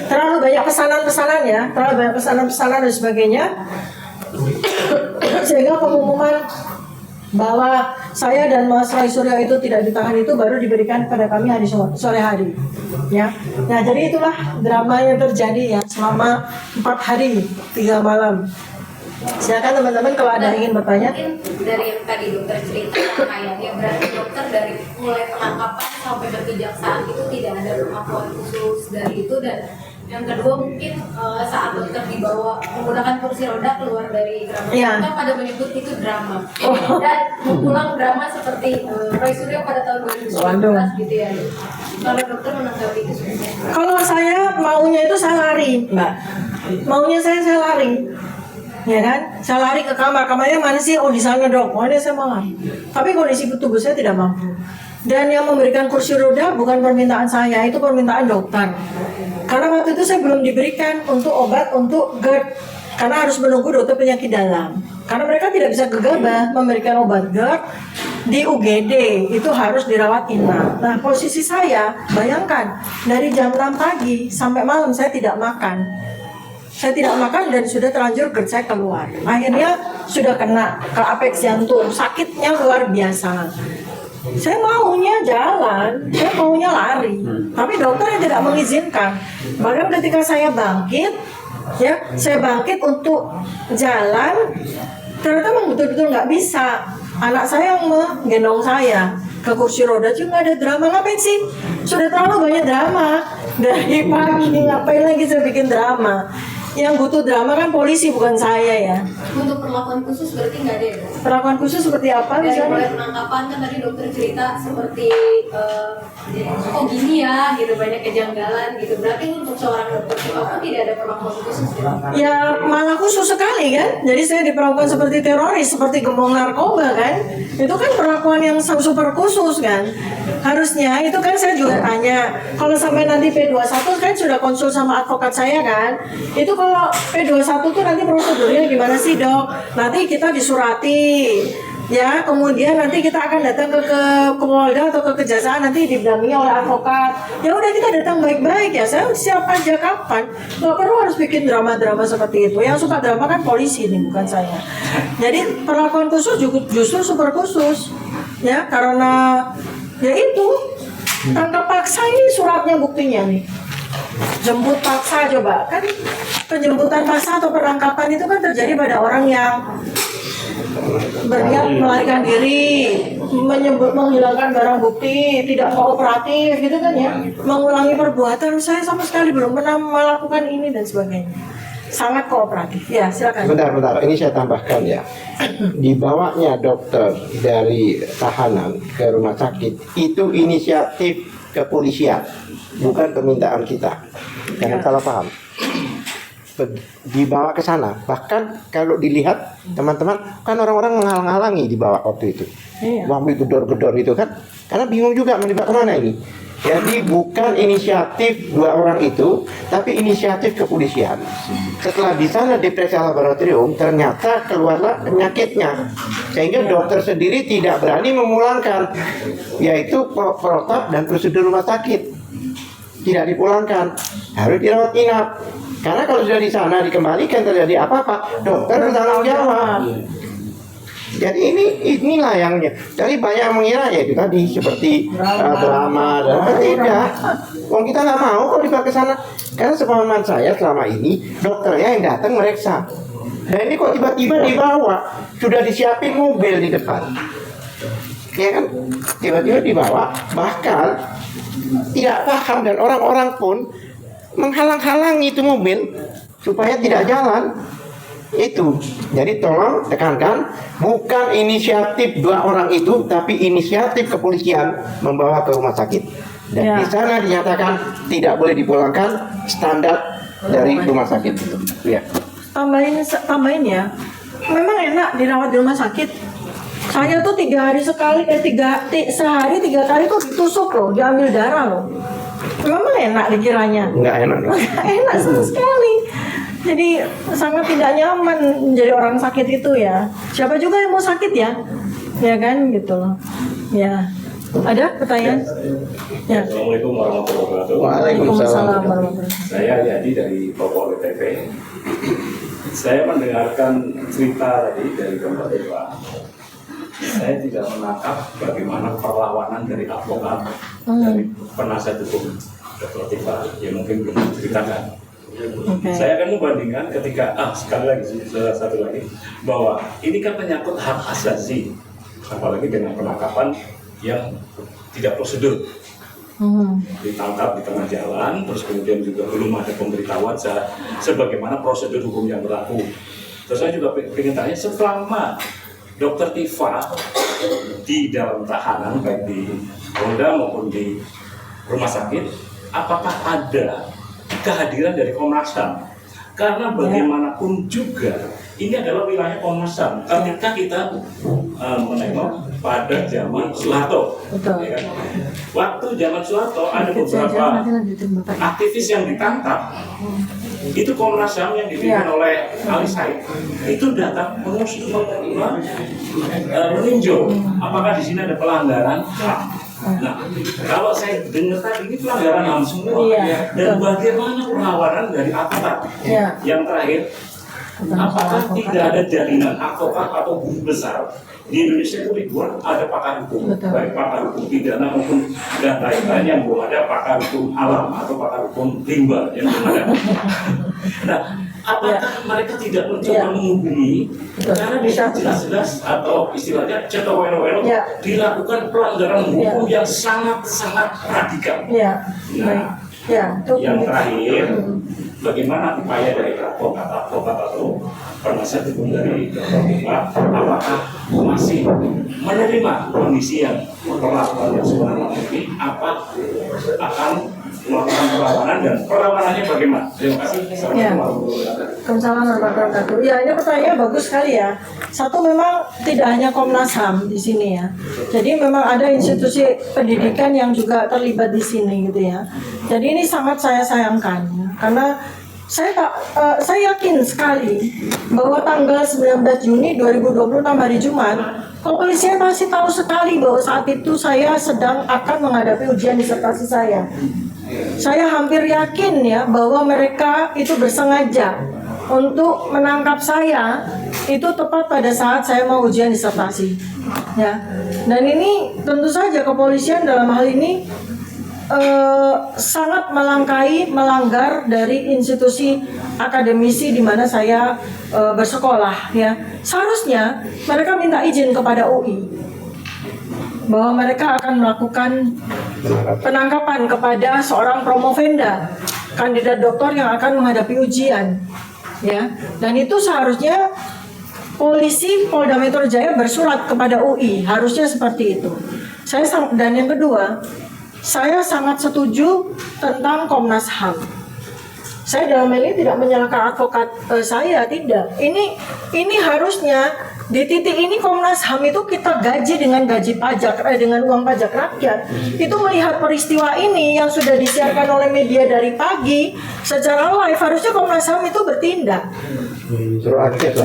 [SPEAKER 1] terlalu banyak pesanan dan sebagainya. Sehingga pengumuman bahwa saya dan Mas Roy Suryo itu tidak ditahan itu baru diberikan pada kami hari sore hari ya. Nah jadi itulah drama yang terjadi ya selama 4 hari 3 malam. Silakan teman-teman kalau ada ingin bertanya.
[SPEAKER 3] Mungkin dari yang tadi dokter cerita kayaknya berarti dokter dari mulai penangkapan sampai ke kejaksaan itu tidak ada pengakuan khusus dari itu. Dan yang kedua mungkin saat dokter dibawa menggunakan kursi roda keluar dari drama, kita pada menyebut itu drama. Dan mengulang drama seperti Roy Suryo pada tahun 2019 gitu ya. Kalau dokter menanggapi itu sebenarnya?
[SPEAKER 1] Kalau saya maunya itu saya lari, Mbak. Maunya saya lari. Ya kan? Saya lari ke kamarnya mana sih? Oh di sana dok. Oh ini saya mau lari. Tapi kondisi tubuh saya tidak mampu. Dan yang memberikan kursi roda bukan permintaan saya, itu permintaan dokter. Karena waktu itu saya belum diberikan untuk obat untuk GERD, karena harus menunggu dokter penyakit dalam. Karena mereka tidak bisa gegabah memberikan obat GERD di UGD, itu harus dirawat inap. Nah posisi saya, bayangkan dari jam 6 pagi sampai malam saya tidak makan. Saya tidak makan dan sudah terlanjur GERD saya keluar. Akhirnya sudah kena ke apeks jantung, sakitnya luar biasa. Saya maunya jalan, saya maunya lari, tapi dokter yang tidak mengizinkan. Bahkan ketika saya bangkit, ya saya bangkit untuk jalan, ternyata memang betul-betul nggak bisa. Anak saya yang menggendong saya ke kursi roda, cuma ada drama. Ngapain sih? Sudah terlalu banyak drama dari pagi, ngapain lagi saya bikin drama? Yang butuh drama kan polisi, bukan saya ya.
[SPEAKER 3] Untuk perlakuan khusus berarti nggak ada ya, Bu?
[SPEAKER 1] Perlakuan khusus seperti apa
[SPEAKER 3] Dari mulai
[SPEAKER 1] misalnya?
[SPEAKER 3] penangkapan kan tadi dokter cerita seperti kok gini ya gitu, banyak kejanggalan gitu. Berarti untuk seorang dokter pun tidak ada perlakuan khusus gitu.
[SPEAKER 1] Ya malah khusus sekali kan. Jadi saya diperlakukan seperti teroris, seperti gembong narkoba kan. Itu kan perlakuan yang super khusus kan. Harusnya itu kan saya juga tanya, kalau sampai nanti P21 kan sudah konsul sama advokat saya kan. Itu kalau P21 tuh nanti prosedurnya gimana sih dok? Nanti kita disurati, ya kemudian nanti kita akan datang ke Polda atau ke Kejaksaan, nanti didampingi oleh advokat. Ya udah kita datang baik-baik ya, saya siap aja kapan. Nggak perlu harus bikin drama-drama seperti itu. Yang suka drama kan polisi nih, bukan saya. Jadi perlakuan khusus justru super khusus, ya karena ya itu tangkap paksa ini suratnya buktinya nih. Jemput paksa coba kan, penjemputan paksa atau penangkapan itu kan terjadi pada orang yang berniat melarikan diri, menghilangkan barang bukti, tidak kooperatif gitu kan ya, mengulangi perbuatan. Saya sama sekali belum pernah melakukan ini dan sebagainya. Sangat kooperatif. Ya silakan.
[SPEAKER 2] Bentar, ini saya tambahkan ya. Dibawanya dokter dari tahanan ke rumah sakit itu inisiatif kepolisian, bukan permintaan kita. Jangan salah paham. Dibawa ke sana. Bahkan kalau dilihat teman-teman, kan orang-orang menghalang-halangi dibawa waktu itu.
[SPEAKER 1] Iya.
[SPEAKER 2] Waktu gedor-gedor itu kan, karena bingung juga mau dibawa kemana ini. Jadi bukan inisiatif dua orang itu, tapi inisiatif kepolisian. Setelah di sana diperiksa laboratorium, ternyata keluarlah penyakitnya, sehingga dokter sendiri tidak berani memulangkan, yaitu protap dan prosedur rumah sakit. Tidak dipulangkan, harus dirawat inap. Karena kalau sudah di sana dikembalikan terjadi apa-apa, dokter bertanggung jawab. Jadi inilah yang jadi banyak yang mengira ya itu tadi seperti drama dan tidak. Wong kita nggak mau kok dibawa ke sana. Karena sepemahaman saya selama ini dokternya yang datang meriksa. Dan ini kok tiba-tiba dibawa, sudah disiapin mobil di depan. Ya kan, tiba-tiba dibawa, bahkan tidak paham dan orang-orang pun menghalang-halangi itu mobil supaya tidak jalan. Itu jadi tolong tekankan, bukan inisiatif dua orang itu, tapi inisiatif kepolisian membawa ke rumah sakit. Dan
[SPEAKER 1] Ya.
[SPEAKER 2] di sana dinyatakan tidak boleh dipulangkan, standar dari rumah sakit itu. Ya.
[SPEAKER 1] Tambahin ya. Memang enak dirawat di rumah sakit. Saya tuh 3 hari sekali, sehari 3 kali tuh ditusuk loh, diambil darah loh. Memang enak dikiranya.
[SPEAKER 2] Nggak enak.
[SPEAKER 1] Nggak enak sama sekali. Jadi sangat tidak nyaman menjadi orang sakit itu ya. Siapa juga yang mau sakit ya? Ya kan gitu loh. Ya. Ada pertanyaan? Ya.
[SPEAKER 4] Assalamualaikum warahmatullahi wabarakatuh.
[SPEAKER 1] Waalaikumsalam warahmatullahi wabarakatuh.
[SPEAKER 4] Saya Yadi dari Popol WTP. Saya mendengarkan cerita tadi dari Bapak Dewa. Saya tidak menangkap bagaimana perlawanan dari advokat, dari penasihat hukum Dr. Tifa, yang mungkin belum diceritakan. Saya akan membandingkan ketika sekali lagi satu lagi bahwa ini kan menyangkut hak asasi, apalagi dengan penangkapan yang tidak prosedur, ditangkap di tengah jalan, terus kemudian juga belum ada pemberitahuan sebagaimana prosedur hukum yang berlaku. Terus saya juga ingin tanya, selama Dr. Tifa di dalam tahanan baik di Polda maupun di rumah sakit, apakah ada kehadiran dari Komnas HAM? Karena bagaimanapun juga ini adalah wilayah Komnas HAM. Ketika kita menengok pada zaman Soeharto, ya kan? Waktu zaman Soeharto ada beberapa aktivis yang ditangkap. Itu Komnas HAM yang dipimpin oleh Ali Said itu datang meninjau apakah di sini ada pelanggaran HAM. Nah, kalau saya dengar tadi ini pelanggaran HAM semua,
[SPEAKER 1] Iya,
[SPEAKER 4] dan bagaimana perlawanan dari advokat?
[SPEAKER 1] Iya.
[SPEAKER 4] Yang terakhir, apakah tidak ada jaminan advokat atau guru besar di Indonesia itu ribuan ada pakar hukum,
[SPEAKER 1] Betul.
[SPEAKER 4] baik pakar hukum pidana maupun dan lain-lain yang belum ada pakar hukum alam atau pakar hukum rimba yang belum ada. Nah, apakah mereka tidak mencoba menghubungi karena bisa jelas-jelas atau istilahnya cetowelo-welo dilakukan pelanggaran hukum yang sangat-sangat radikal.
[SPEAKER 1] Ya, baik. Ya, itu
[SPEAKER 4] Yang terakhir, bagaimana upaya dari advokat atau penasihat hukum dari Bapak, apakah masih menerima kondisi yang perlakuan yang sebenarnya ini, apa akan melakukan perlawanan dan perlawanannya bagaimana? Terima kasih.
[SPEAKER 1] Ya. Waalaikumsalam warahmatullahi wabarakatuh. Ya, ini pertanyaannya bagus sekali ya. Satu, memang tidak hanya Komnas HAM di sini ya. Jadi memang ada institusi pendidikan yang juga terlibat di sini gitu ya. Jadi ini sangat saya sayangkan ya. Karena saya yakin sekali bahwa tanggal 19 Juni 2020 hari Jumat, kepolisian masih tahu sekali bahwa saat itu saya sedang akan menghadapi ujian disertasi saya. Saya hampir yakin ya bahwa mereka itu bersengaja untuk menangkap saya itu tepat pada saat saya mau ujian disertasi. Ya. Dan ini tentu saja kepolisian dalam hal ini sangat melanggar dari institusi akademisi di mana saya bersekolah ya. Seharusnya mereka minta izin kepada UI bahwa mereka akan melakukan penangkapan kepada seorang promovenda, kandidat doktor yang akan menghadapi ujian ya. Dan itu seharusnya polisi Polda Metro Jaya bersurat kepada UI, harusnya seperti itu. Dan yang kedua, saya sangat setuju tentang Komnas HAM. Saya dalam hal ini tidak menyalahkan advokat saya, tidak. Ini harusnya di titik ini Komnas HAM itu kita gaji dengan gaji pajak, dengan uang pajak rakyat. Itu melihat peristiwa ini yang sudah disiarkan oleh media dari pagi secara live, harusnya Komnas HAM itu bertindak.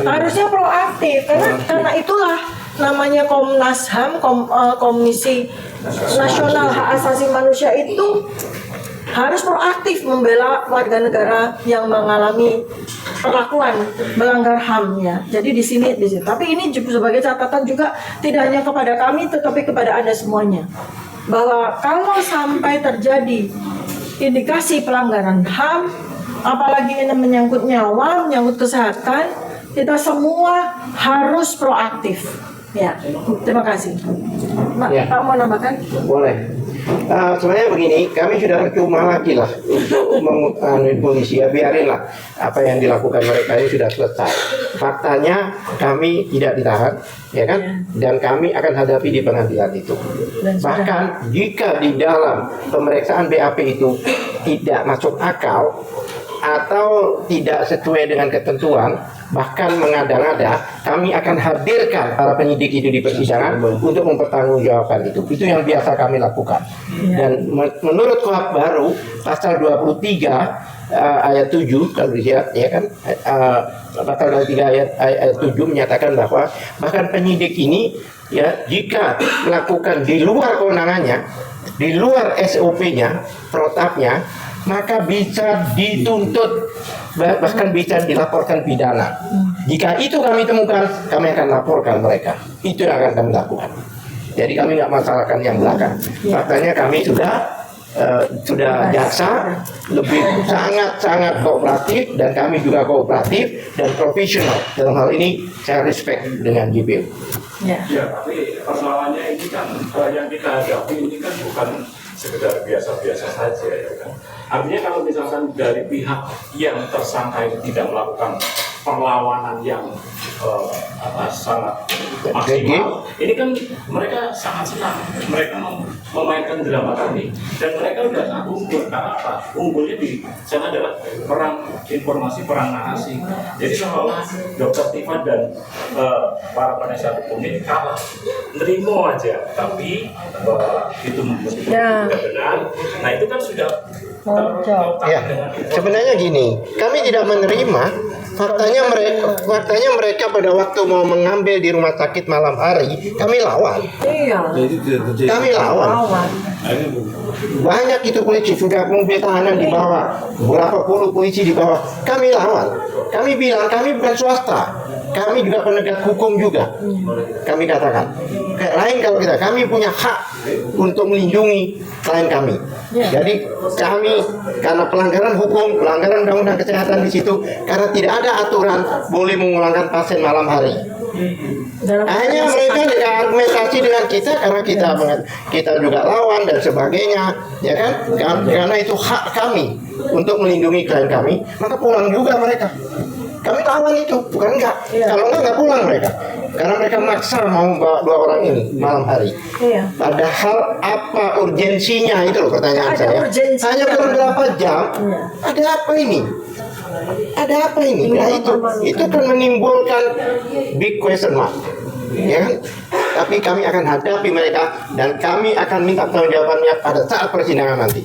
[SPEAKER 1] Harusnya proaktif, karena itulah namanya Komnas HAM, Komisi Nasional Hak Asasi Manusia itu harus proaktif membela warga negara yang mengalami perlakuan melanggar HAM ya. Jadi di sini. Tapi ini juga sebagai catatan juga tidak hanya kepada kami, tetapi kepada Anda semuanya, bahwa kalau sampai terjadi indikasi pelanggaran HAM, apalagi ini menyangkut nyawa, menyangkut kesehatan, kita semua harus proaktif. Ya, terima kasih. Pak mau nambahkan?
[SPEAKER 2] Boleh. Sebenarnya begini, kami sudah percuma lagi lah untuk polisi, ya biarinlah apa yang dilakukan mereka ini sudah selesai. Faktanya kami tidak ditahan, ya kan? Dan kami akan hadapi di pengadilan itu. Bahkan jika di dalam pemeriksaan BAP itu tidak masuk akal atau tidak sesuai dengan ketentuan, bahkan mengada-ngada, kami akan hadirkan para penyidik itu di persidangan untuk mempertanggungjawabkan itu. Itu yang biasa kami lakukan. Dan menurut KUHP baru pasal 23 ayat 7 kalau dilihat ya kan, pasal 23 ayat 7 menyatakan bahwa bahkan penyidik ini ya jika melakukan di luar kewenangannya, di luar SOP-nya, protapnya, maka bisa dituntut, bahkan bisa dilaporkan pidana. Jika itu kami temukan, kami akan laporkan mereka. Itu yang akan kami lakukan. Jadi kami nggak masalahkan yang belakang. Faktanya kami sudah jaksa lebih sangat kooperatif, dan kami juga kooperatif dan profesional. Dalam hal ini saya respect dengan JPU.
[SPEAKER 4] Ya, tapi persoalannya ini kan yang kita hadapi ini kan bukan sekedar biasa-biasa saja ya kan. Artinya kalau misalkan dari pihak yang tersangka itu tidak melakukan perlawanan yang sangat maksimal, ini kan mereka sangat senang, mereka memainkan drama tadi, dan mereka udah unggul. Karena apa? Unggulnya di sana adalah perang informasi, perang narasi. Jadi seolah Dr. Tifa dan para penasihat hukum ini kalah, nerimo aja, tapi itu tidak benar. Nah itu kan sudah
[SPEAKER 1] Oh, jauh.
[SPEAKER 2] Ya, sebenarnya gini, kami tidak menerima faktanya mereka pada waktu mau mengambil di rumah sakit malam hari, kami lawan.
[SPEAKER 1] Iya.
[SPEAKER 2] Kami lawan.
[SPEAKER 1] Lawan.
[SPEAKER 2] Banyak itu polisi, sudah mobil tahanan dibawa, berapa puluh polisi dibawa. Kami lawan. Kami bilang kami bukan swasta, kami juga penegak hukum juga. Kami katakan, kayak lain kalau kami punya hak untuk melindungi klien kami. Jadi kami karena pelanggaran hukum, pelanggaran undang-undang kesehatan di situ, karena tidak ada aturan boleh memulangkan pasien malam hari. Hanya mereka tidak argumentasi dengan kita karena kita juga lawan dan sebagainya, ya kan? Karena itu hak kami untuk melindungi klien kami, maka pulang juga mereka. Kami lawan itu, bukan enggak. Kalau enggak pulang mereka. Karena mereka maksa mau bawa 2 orang ini malam hari.
[SPEAKER 1] Iya.
[SPEAKER 2] Padahal apa urgensinya itu loh pertanyaan
[SPEAKER 1] Ada
[SPEAKER 2] saya.
[SPEAKER 1] urgensi.
[SPEAKER 2] Hanya beberapa jam.
[SPEAKER 1] Iya.
[SPEAKER 2] Ada apa ini? Ada apa ini? Nah itu kan menimbulkan big question mark. Ya kan? Tapi kami akan hadapi mereka dan kami akan minta pertanggungjawabannya pada saat persidangan nanti.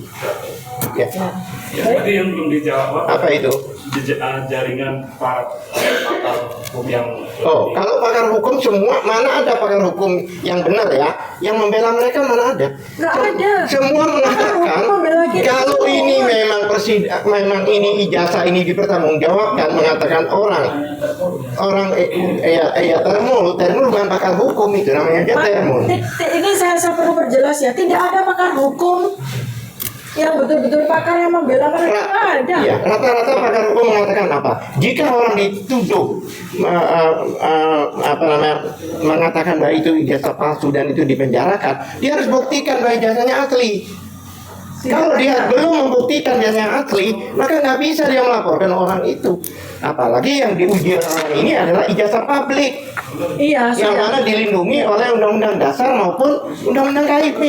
[SPEAKER 2] Ya.
[SPEAKER 4] Ya, tadi yang belum dijawab
[SPEAKER 2] Apa itu?
[SPEAKER 4] jaringan para pakar hukum yang
[SPEAKER 2] Kalau pakar hukum semua, mana ada pakar hukum yang benar ya? Yang membela mereka mana ada?
[SPEAKER 1] Nggak ada.
[SPEAKER 2] Semua mengatakan
[SPEAKER 1] Hukum membela kita
[SPEAKER 2] kalau
[SPEAKER 1] semua.
[SPEAKER 2] ini memang ini ijazah ini dipertanggungjawabkan, mengatakan orang termul bukan pakar hukum, itu namanya aja termul.
[SPEAKER 1] Ini saya perlu perjelas ya, tidak ada pakar hukum yang betul-betul pakar yang membela mereka, nggak ada.
[SPEAKER 2] Iya, rata-rata pakar hukum mengatakan apa? Jika orang dituduh mengatakan bahwa itu ijazah palsu dan itu dipenjarakan, dia harus buktikan bahwa ijazahnya asli. Kalau dia belum membuktikan ijazahnya asli, maka nggak bisa dia melaporkan orang itu. Apalagi yang diuji orang ini adalah ijazah publik,
[SPEAKER 1] Iya,
[SPEAKER 2] yang mana dilindungi oleh Undang-Undang Dasar maupun Undang-Undang KIP.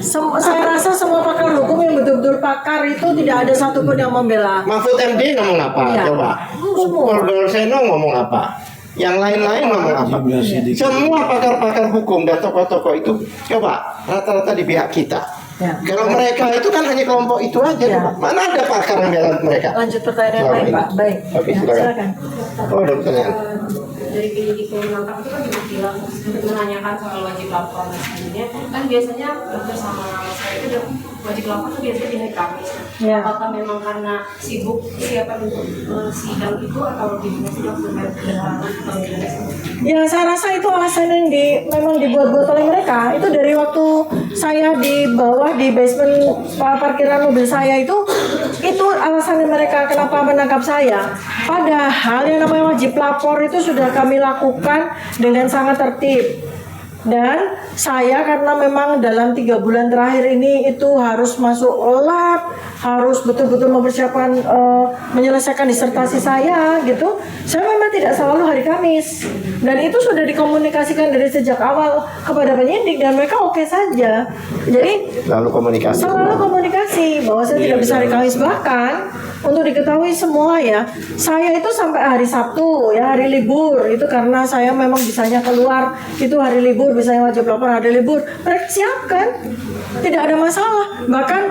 [SPEAKER 1] saya rasa semua pakar hukum yang betul-betul pakar itu tidak ada satupun yang membela.
[SPEAKER 2] Mahfud MD ngomong apa?
[SPEAKER 1] Iya.
[SPEAKER 2] Coba. Polda Seno ngomong apa? Yang lain-lain ngomong apa? Semua pakar-pakar hukum dan tokoh-tokoh itu coba rata-rata di pihak kita.
[SPEAKER 1] Ya.
[SPEAKER 2] Kalau mereka itu kan hanya kelompok itu aja.
[SPEAKER 1] Ya.
[SPEAKER 2] Coba. Mana ada pakar yang bela mereka?
[SPEAKER 1] Lanjut pertanyaan yang lain, Pak. Baik.
[SPEAKER 2] Oke,
[SPEAKER 1] Ya,
[SPEAKER 2] silakan. Oh, ada pertanyaan.
[SPEAKER 3] Dari penyidik yang menangkap itu kan juga bilang menanyakan soal wajib lapor dan sebagainya, kan biasanya bersama saya itu udah wajib lapor itu biasanya di hari Kamis.
[SPEAKER 1] Ya.
[SPEAKER 3] Apakah memang karena sibuk siapan untuk sidang itu atau lebih sih waktu
[SPEAKER 1] Ya, saya rasa itu alasan yang memang dibuat-buat oleh mereka. Itu dari waktu saya di bawah di basement parkiran mobil saya itu alasan mereka kenapa menangkap saya. Padahal yang namanya wajib lapor itu sudah kami lakukan dengan sangat tertib. Dan saya karena memang dalam 3 bulan terakhir ini itu harus masuk lab, harus betul-betul mempersiapkan menyelesaikan disertasi saya gitu. Saya memang tidak selalu hari Kamis. Dan itu sudah dikomunikasikan dari sejak awal kepada penyidik dan mereka oke saja. Jadi
[SPEAKER 2] Lalu komunikasi.
[SPEAKER 1] selalu komunikasi bahwa saya tidak bisa hari Kamis. Bahkan untuk diketahui semua ya, saya itu sampai hari Sabtu ya, hari libur itu karena saya memang bisanya keluar itu hari libur, bisanya wajib lapor hari libur, mereka siapkan, tidak ada masalah. Bahkan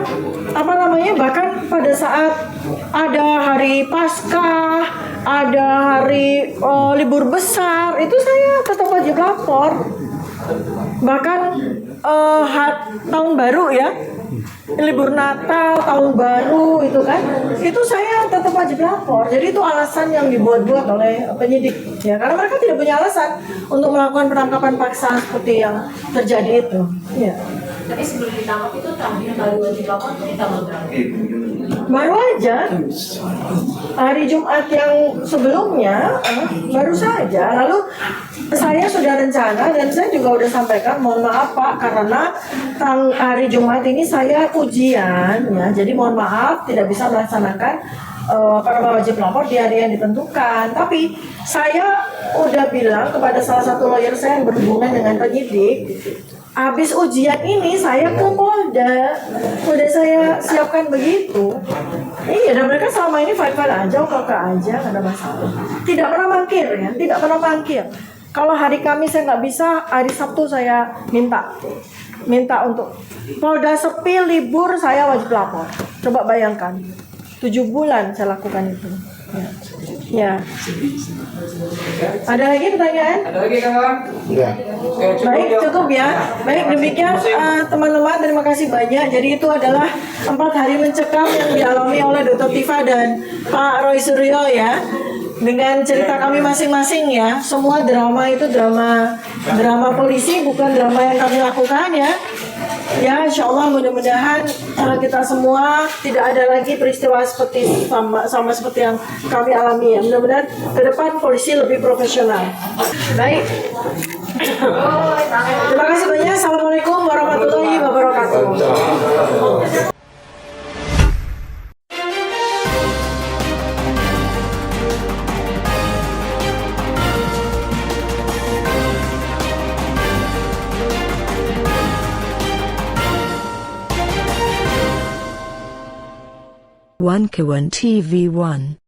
[SPEAKER 1] bahkan pada saat ada hari Paskah, ada hari libur besar, itu saya tetap wajib lapor. Bahkan tahun baru ya, libur Natal, tahun baru itu kan, itu saya tetap wajib lapor. Jadi itu alasan yang dibuat-buat oleh penyidik ya, karena mereka tidak punya alasan untuk melakukan penangkapan paksa seperti yang terjadi itu ya.
[SPEAKER 3] Tapi sebelum ditangkap itu terakhir kali wajib lapor itu di tanggal berapa?
[SPEAKER 1] Baru aja hari Jumat yang sebelumnya baru saja. Lalu saya sudah rencana dan saya juga udah sampaikan, mohon maaf Pak, karena hari Jumat ini saya ujian ya, jadi mohon maaf tidak bisa melaksanakan wajib lapor di hari yang ditentukan. Tapi saya udah bilang kepada salah satu lawyer saya yang berhubungan dengan penyidik, habis ujian ini saya ke Polda, udah saya siapkan begitu. Iya, dan mereka selama ini fine-fine aja, oke aja, nggak ada masalah. Tidak pernah mangkir ya, tidak pernah mangkir. Kalau hari Kamis saya nggak bisa, hari Sabtu saya minta untuk Polda sepi libur, saya wajib lapor. Coba bayangkan, 7 bulan saya lakukan itu. Ya. Ada lagi pertanyaan?
[SPEAKER 5] Ada lagi kawan?
[SPEAKER 2] Enggak.
[SPEAKER 1] Baik, cukup ya. Baik, demikian teman-teman, terima kasih banyak. Jadi itu adalah 4 hari mencekam yang dialami oleh Dr. Tifa dan Pak Roy Suryo ya. Dengan cerita kami masing-masing ya. Semua drama itu drama polisi, bukan drama yang kami lakukan ya. Ya, insya Allah mudah-mudahan kita semua tidak ada lagi peristiwa seperti sama seperti yang kami alami ya. Mudah-mudahan ke depan polisi lebih profesional. Baik. Terima kasih banyak. Assalamualaikum warahmatullahi wabarakatuh.
[SPEAKER 6] One Kawan TV 1